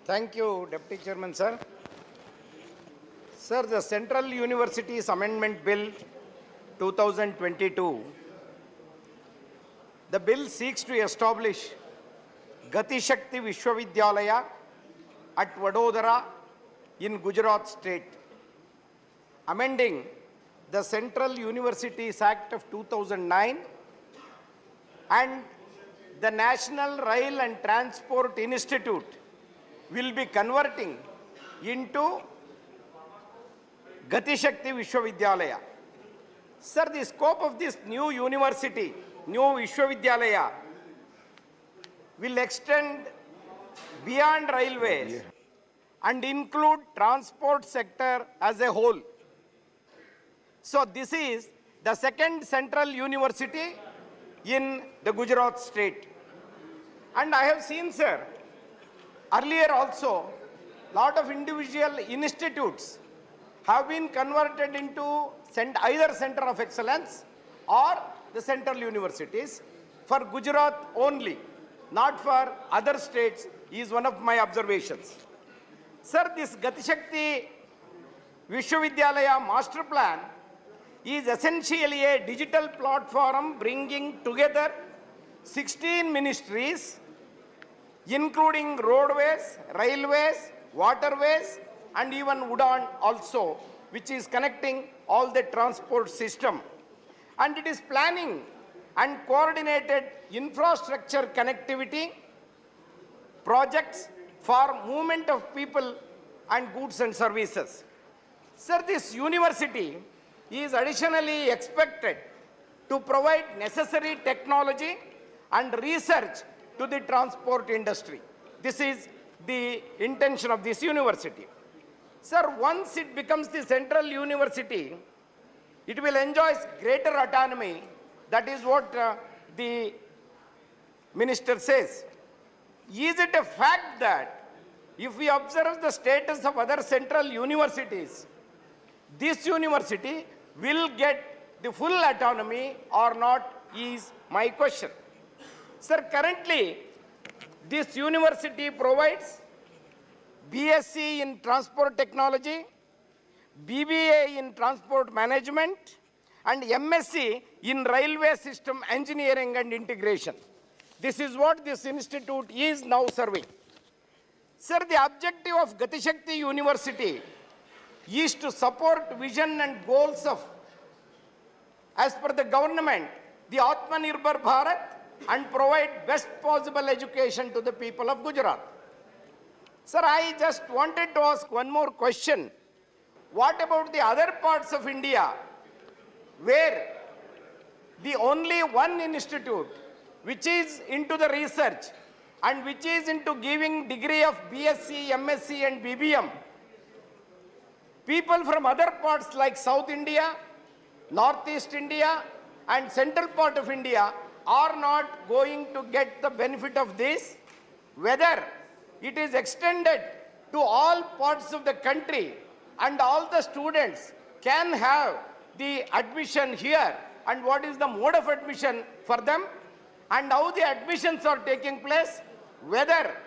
Thank you, Deputy Chairman, sir. Sir, the Central Universities Amendment Bill 2022, the bill seeks to establish Gati Shakti Vishwavidyalaya at Vadodara in Gujarat state, amending the Central Universities Act of 2009 and the National Rail and Transport Institute will be converting into Gati Shakti Vishwavidyalaya. Sir, the scope of this new university, new Vishwavidyalaya, will extend beyond railways and include transport sector as a whole. So this is the second central university in the Gujarat state. And I have seen, sir, earlier also, lot of individual institutes have been converted into either Center of Excellence or the central universities for Gujarat only, not for other states, is one of my observations. Sir, this Gati Shakti Vishwavidyalaya master plan is essentially a digital platform bringing together 16 ministries, including roadways, railways, waterways, and even Udan also, which is connecting all the transport system. And it is planning and coordinated infrastructure connectivity projects for movement of people and goods and services. Sir, this university is additionally expected to provide necessary technology and research to the transport industry. This is the intention of this university. Sir, once it becomes the central university, it will enjoy greater autonomy. That is what the minister says. Is it a fact that if we observe the status of other central universities, this university will get the full autonomy or not is my question. Sir, currently this university provides BSc in Transport Technology, BBA in Transport Management, and MSc in Railway System Engineering and Integration. This is what this institute is now serving. Sir, the objective of Gati Shakti University is to support vision and goals of, as per the government, the Atmanirbhar Bharat, and provide best possible education to the people of Gujarat. Sir, I just wanted to ask one more question. What about the other parts of India where the only one institute which is into the research and which is into giving degree of BSc, MSc and BBM, people from other parts like South India, Northeast India and central part of India are not going to get the benefit of this? Whether it is extended to all parts of the country and all the students can have the admission here, and what is the mode of admission for them, and how the admissions are taking place, whether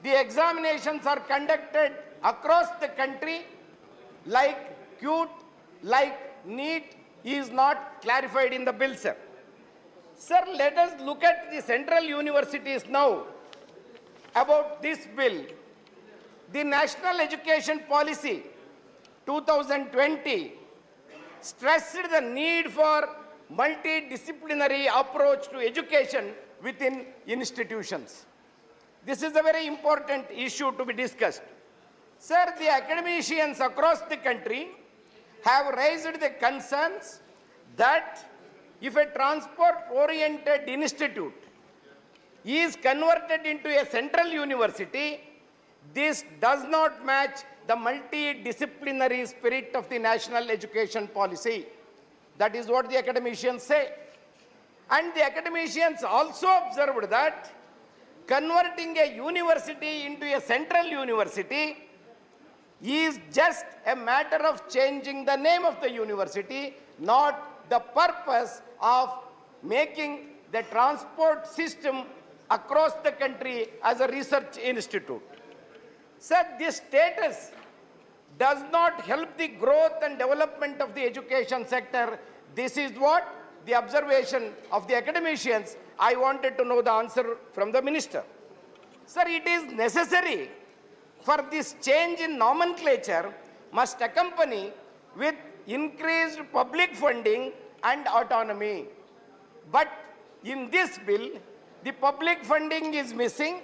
the examinations are conducted across the country like CUT, like NEET, is not clarified in the bill, sir. Sir, let us look at the central universities now. About this bill, the National Education Policy 2020 stressed the need for multidisciplinary approach to education within institutions. This is a very important issue to be discussed. Sir, the academicians across the country have raised the concerns that if a transport-oriented institute is converted into a central university, this does not match the multidisciplinary spirit of the national education policy. That is what the academicians say. And the academicians also observed that converting a university into a central university is just a matter of changing the name of the university, not the purpose of making the transport system across the country as a research institute. Sir, this status does not help the growth and development of the education sector. This is what the observation of the academicians. I wanted to know the answer from the minister. Sir, it is necessary for this change in nomenclature must accompany with increased public funding and autonomy. But in this bill, the public funding is missing.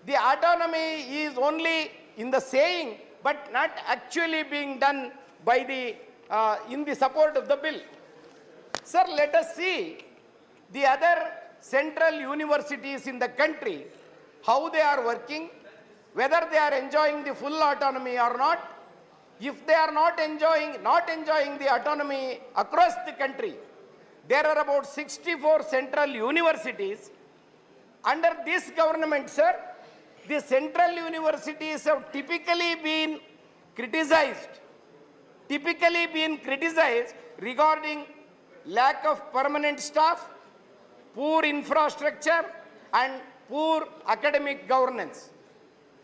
The autonomy is only in the saying, but not actually being done by the in the support of the bill. Sir, let us see the other central universities in the country, how they are working, whether they are enjoying the full autonomy or not. If they are not enjoying the autonomy across the country, there are about 64 central universities. Under this government, sir, the central universities have typically been criticized regarding lack of permanent staff, poor infrastructure, and poor academic governance.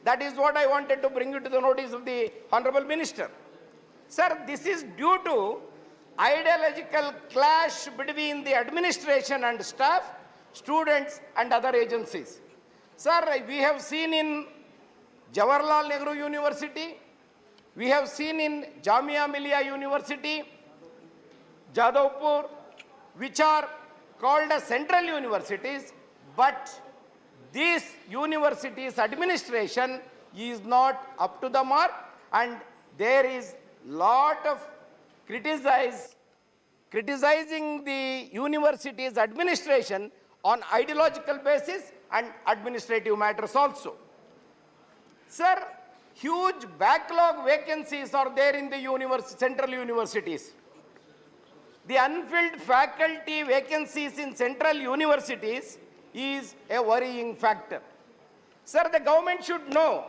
That is what I wanted to bring you to the notice of the Honorable Minister. Sir, this is due to ideological clash between the administration and staff, students and other agencies. Sir, we have seen in Jawaharlal Nehru University, we have seen in Jamia Millia University, Jadavpur, which are called as central universities, but these universities administration is not up to the mark, and there is lot of criticizing the universities administration on ideological basis and administrative matters also. Sir, huge backlog vacancies are there in the central universities. The unfilled faculty vacancies in central universities is a worrying factor. Sir, the government should know,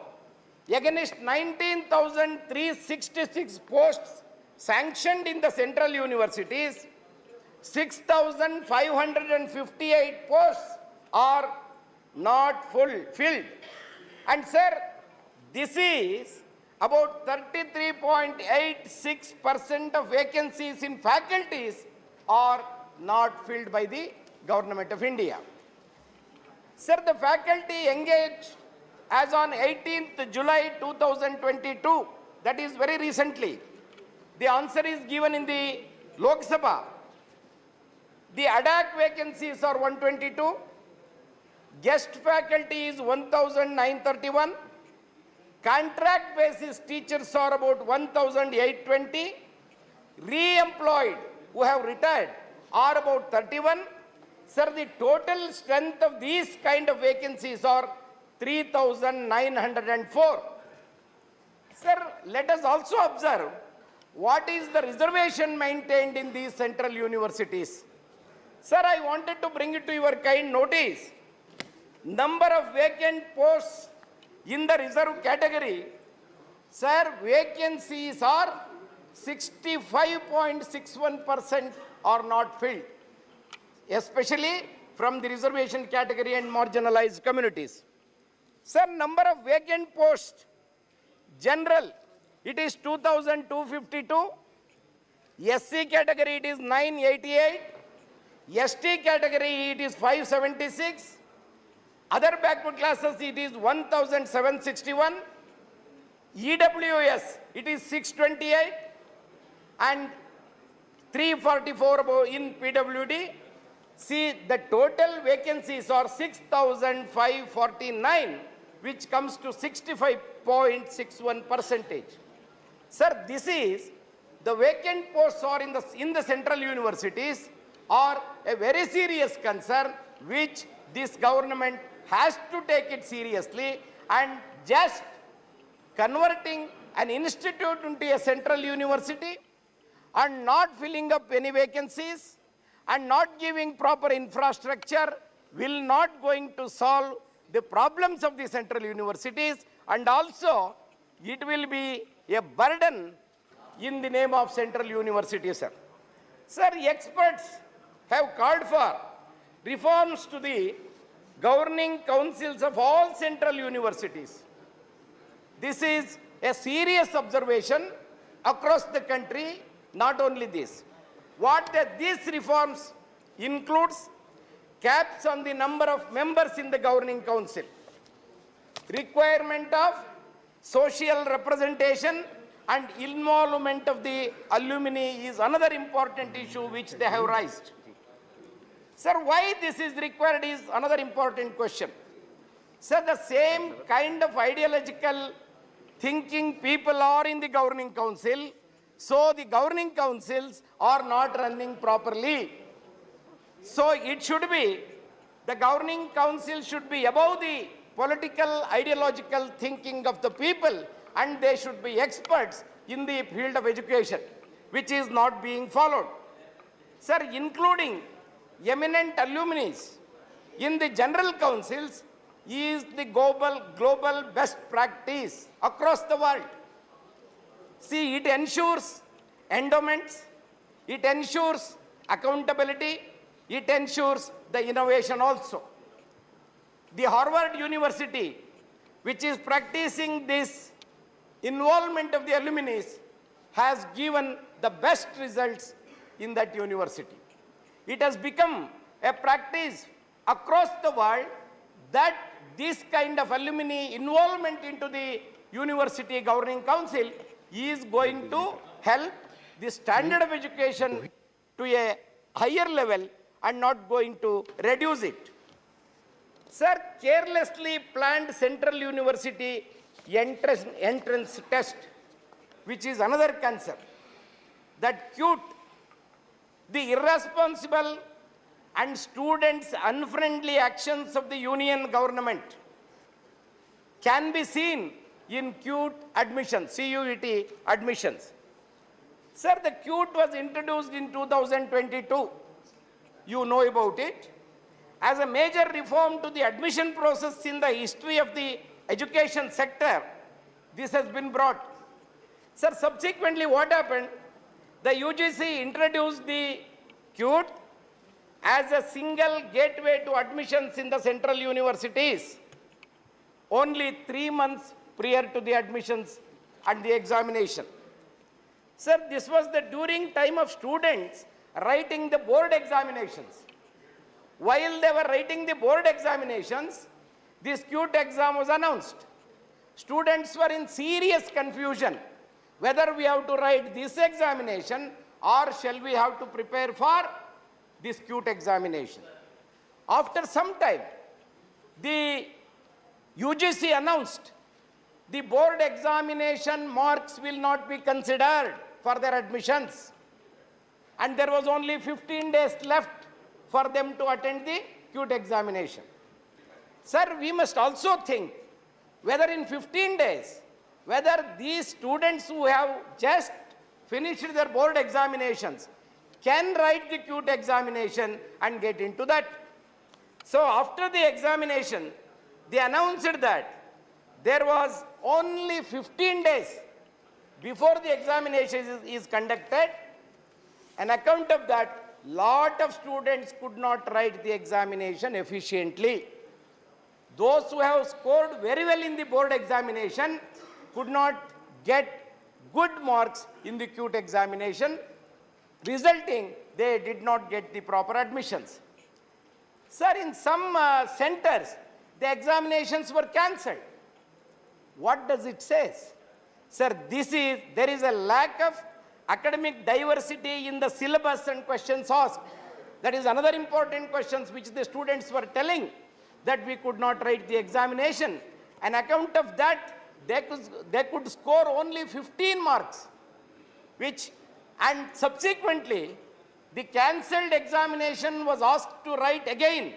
against 19,366 posts sanctioned in the central universities, 6,558 posts are not filled. And sir, this is about 33.86% of vacancies in faculties are not filled by the Government of India. Sir, the faculty engaged as on 18th July 2022, that is very recently. The answer is given in the Lok Sabha. The ADAC vacancies are 122, guest faculty is 1,931, contract basis teachers are about 1,820, re-employed who have retired are about 31. Sir, the total strength of these kind of vacancies are 3,904. Sir, let us also observe what is the reservation maintained in these central universities. Sir, I wanted to bring it to your kind notice. Number of vacant posts in the reserve category, sir, vacancies are 65.61% are not filled, especially from the reservation category and marginalized communities. Sir, number of vacant posts, general, it is 2,252, SC category it is 988, ST category it is 576, other backward classes it is 1,761, EWS it is 628, and 344 in PWD. See, the total vacancies are 6,549, which comes to 65.61%. Sir, this is the vacant posts are in the central universities are a very serious concern, which this government has to take it seriously, and just converting an institute into a central university and not filling up any vacancies and not giving proper infrastructure will not going to solve the problems of the central universities, and also it will be a burden in the name of central universities, sir. Sir, experts have called for reforms to the governing councils of all central universities. This is a serious observation across the country. Not only this, these reforms includes caps on the number of members in the governing council, requirement of social representation and involvement of the alumni is another important issue which they have raised. Sir, why this is required is another important question. Sir, the same kind of ideological thinking people are in the governing council, so the governing councils are not running properly. So it should be, the governing council should be above the political ideological thinking of the people, and they should be experts in the field of education, which is not being followed. Sir, including eminent alumni in the general councils is the global best practice across the world. See, it ensures endowments, it ensures accountability, it ensures the innovation also. The Harvard University, which is practicing this involvement of the alumni, has given the best results in that university. It has become a practice across the world that this kind of alumni involvement into the university governing council is going to help the standard of education to a higher level and not going to reduce it. Sir, carelessly planned central university entrance test, which is another concern, that cute, the irresponsible and students' unfriendly actions of the union government can be seen in CUET admissions, CUET admissions. Sir, the CUET was introduced in 2022. You know about it. As a major reform to the admission process in the history of the education sector, this has been brought. Sir, subsequently what happened? The UGC introduced the CUET as a single gateway to admissions in the central universities only 3 months prior to the admissions and the examination. Sir, this was the during time of students writing the board examinations. While they were writing the board examinations, this CUET exam was announced. Students were in serious confusion whether we have to write this examination or shall we have to prepare for this CUET examination. After some time, the UGC announced the board examination marks will not be considered for their admissions, and there was only 15 days left for them to attend the CUET examination. Sir, we must also think whether in 15 days, whether these students who have just finished their board examinations can write the CUET examination and get into that. So after the examination, they announced that there was only 15 days before the examination is conducted. An account of that, lot of students could not write the examination efficiently. Those who have scored very well in the board examination could not get good marks in the CUET examination, resulting they did not get the proper admissions. Sir, in some centers, the examinations were cancelled. What does it say? Sir, there is a lack of academic diversity in the syllabus and questions asked. That is another important question which the students were telling, that we could not write the examination. An account of that, they could score only 15 marks, and subsequently, the cancelled examination was asked to write again.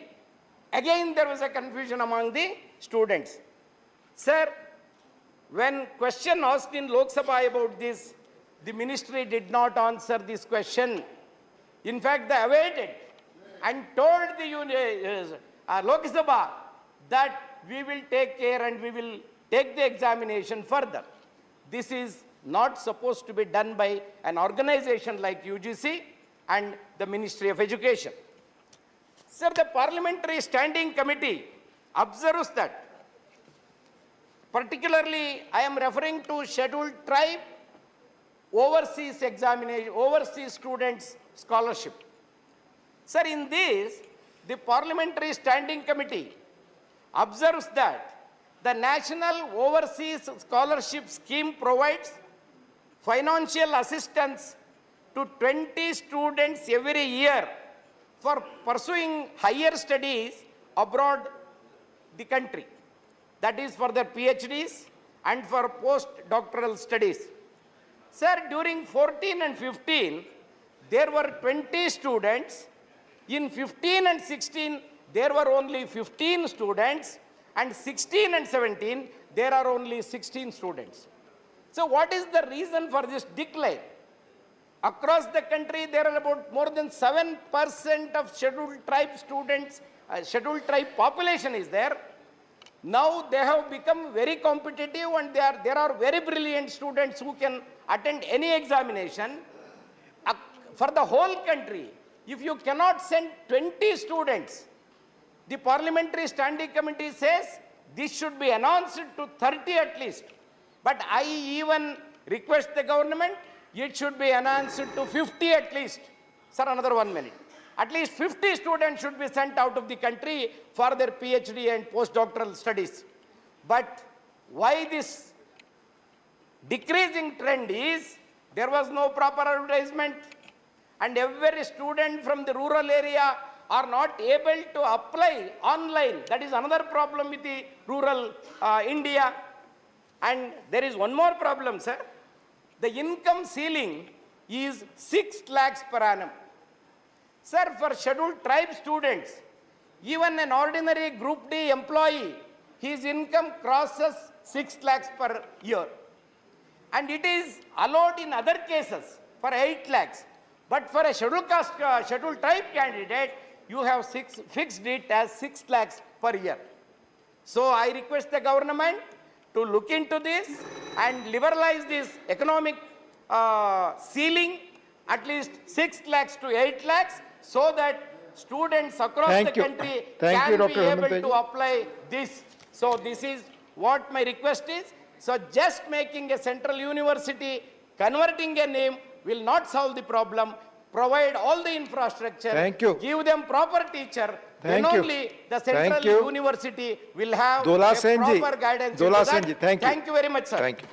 Again, there was a confusion among the students. Sir, when question asked in Lok Sabha about this, the ministry did not answer this question. In fact, they awaited and told the Lok Sabha that we will take care and we will take the examination further. This is not supposed to be done by an organization like UGC and the Ministry of Education. Sir, the Parliamentary Standing Committee observes that Particularly, I am referring to scheduled tribe overseas examination, overseas students scholarship. Sir, in this, the Parliamentary Standing Committee observes that the National Overseas Scholarship Scheme provides financial assistance to 20 students every year for pursuing higher studies abroad the country. That is for their PhDs and for postdoctoral studies. Sir, during 14 and 15, there were 20 students. In 15 and 16, there were only 15 students. And 16 and 17, there are only 16 students. So what is the reason for this decline? Across the country, there are about more than 7% of scheduled tribe students, scheduled tribe population is there. Now they have become very competitive, and there are very brilliant students who can attend any examination. For the whole country, if you cannot send 20 students, the Parliamentary Standing Committee says this should be announced to 30 at least. But I even request the government, it should be announced to 50 at least. Sir, another 1 minute. At least 50 students should be sent out of the country for their PhD and postdoctoral studies. But why this decreasing trend is, there was no proper advertisement, and every student from the rural area are not able to apply online. That is another problem with the rural India. And there is one more problem, sir. The income ceiling is 6 lakhs per annum. Sir, for scheduled tribe students, even an ordinary Group D employee, his income crosses 6 lakhs per year. And it is allowed in other cases for 8 lakhs. But for a scheduled caste, scheduled tribe candidate, you have fixed it as 6 lakhs per year. So I request the government to look into this and liberalize this economic ceiling at least 6 lakhs to 8 lakhs, so that students across the country can be able to apply this. So this is what my request is. So just making a central university, converting a name will not solve the problem. Provide all the infrastructure, give them proper teacher, then only the central university will have a proper guidance. Thank you. Thank you very much, sir. Thank you.